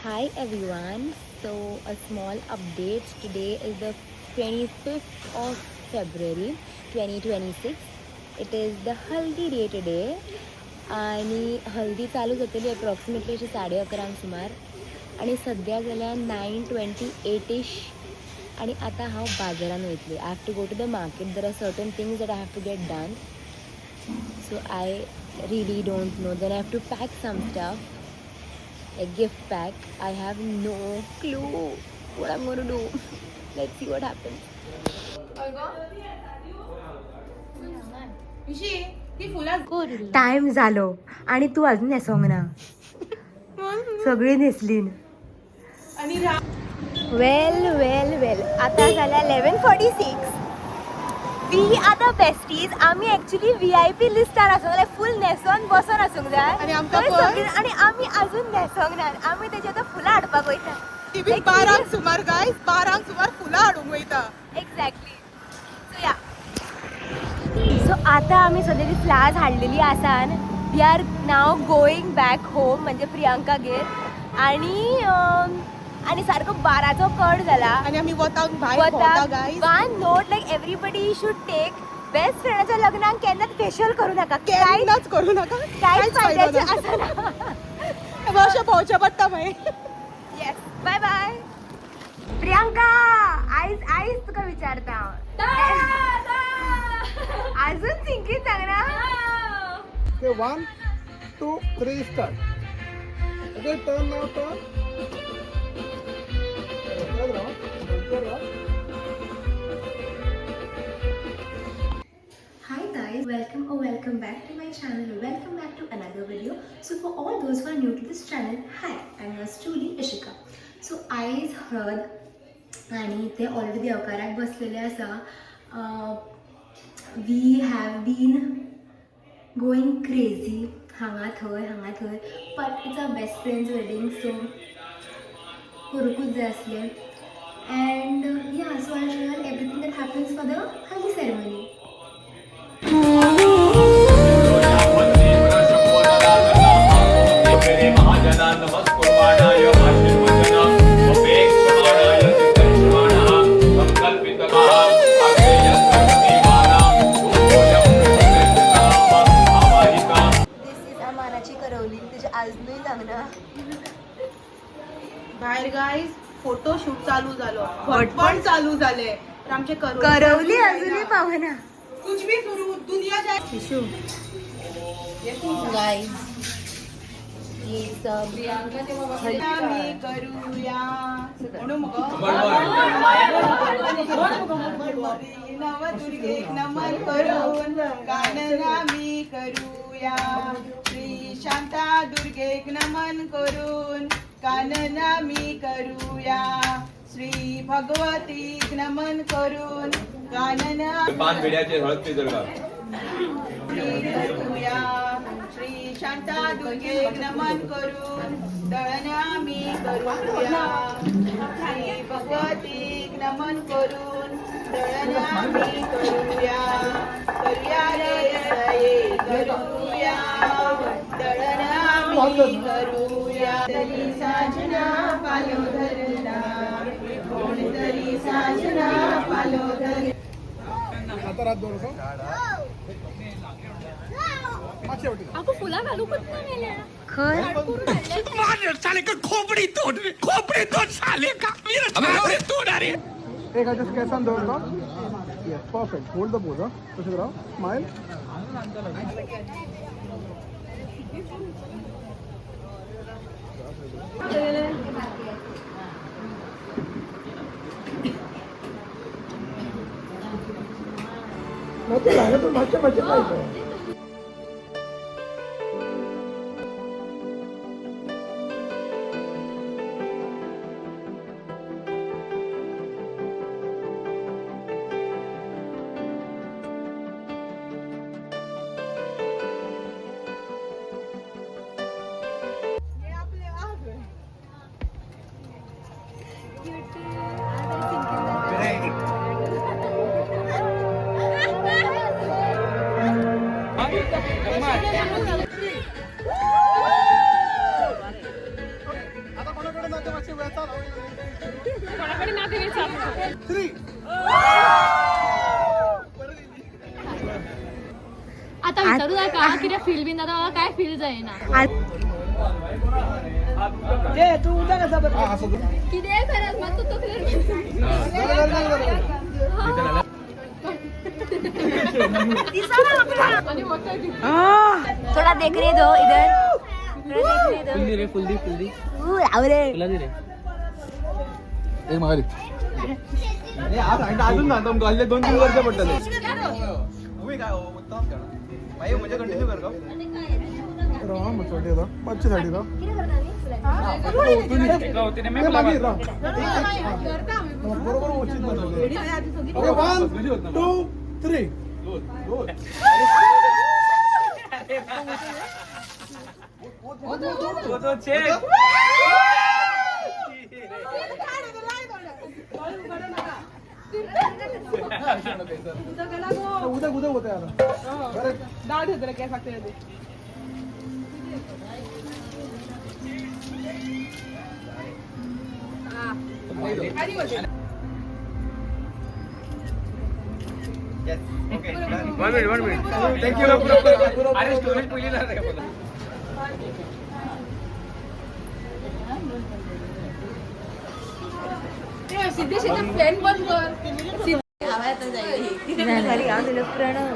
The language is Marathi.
Hi everyone. So a small update. Today is the 25th of February 2026. It is the haldi day today आणि हल्दी चालू जातली अप्रॉक्सिमेटली अशी 11:30 सुमार आणि सध्या जाल्यार 9:28 आणि आता हांव बाजारान वयतली. I have to go to the market. There are certain things that I have to get done. So I really don't know. Then I have to pack some stuff. A gift pack. I have no clue what I'm going to do. Let's see what happens. Time झालो आणि तू अजून नेसोंग ना. सगळी नेसलीन. वेल आता झाल्या 11:46. We are the besties. आम्ही ऍक्च्युली VIP लिस्टार आसूंक फुल नेसोन बसून आसूंक जाय आणि आम्ही अजून नेसोंक ना. आम्ही तेजे आता फुलां हाडपाक वयता. 12 सुमार गाइस, 12 सुमार फुलां हाडूंक वयता. एक्झॅक्टली. सो या. सो आता आम्ही सगळी फ्लावर्स हाडलेली आसान. We are now going back home म्हणजे प्रियांकागेर आणि सारको 12चो कट जाला आणि आम्ही वताक भायर भोंवता guys. One note like everybody should take best फ्रेंडाच्या लग्नाक केन्नाच फेशियल करू नका. केन्नाच करू नका. कांयच फायद्याचे आसना. अशें भोंवचें पडटा मागीर. येस. Bye bye. प्रियांका आईज तुका विचारता. अजून सिंकी सांग ना. Okay, 1, 2, 3, start. Okay, turn now, turn. Turn around. Turn around. Hi guys, welcome back to my channel. Welcome back to another video. So for all those who are new to this channel, hi, I'm yours truly Ishika. So आयज हळद आणि ते ऑलरेडी देवकाराक बसलेले आसा. We have been going crazy हांगा थंय but it's our best friends wedding so करूंकूच जाय आसलें. And yeah so I share everything that happens for the haldi ceremony. भायर गाइस फोटो शूट चालू झालो. पण चालू झाले. तर आमचे करवली अजूनही पावना. कुछ भी सुरू दुनिया जाय. शिशू गाइस ये सब आम्ही करूया म्हणून नवदुर्गेक नमन करून कानन आम्ही करूया. श्री शांता दुर्गेक नमन करून कानन आम्ही करूया. श्री भगवतीक नमन करून कानन पान भिड्याचे हळद जर का करूया. श्री शांता दुर्गेक नमन करून दळण आम्ही करूया. श्री भगवतीक नमन करून दळण आम्ही करूया. करूया रे दये करूया. दळण आम्ही करूया. तरी साजना पालो धरला कोणतरी साजना पालो धरला. आता रात 2 आपण फुला घालू पण नाही खर एक हात कैसा दौड़ता. Yes, perfect. Hold the pose. Push it around. Smile. नव्हतं झालं पण भाषा नाही. आता कोणाकडे मातशें वेळ चालू. Three. आता विचारू नका किती फील बिन आता मला काय फील जायना हा, असं कर. किती खरंच मग तू तो clear थोड़ा देखने दो इधर, थोड़ा देखने दो. फुल्ली आवरे तुला दे रे एक मागारी. अजून ना तुमका हल्ले 2-3 वर्ष पडतले राहा मग छोटे राहा. पाचशे साठी राहा. ते मागे राहा. बरोबर उचित बनवलं. Okay, 1, 2, 3. उद्या होते आता. One minute. Thank you. अरे स्टोरेज पहिली ना रे बोला. प्रणव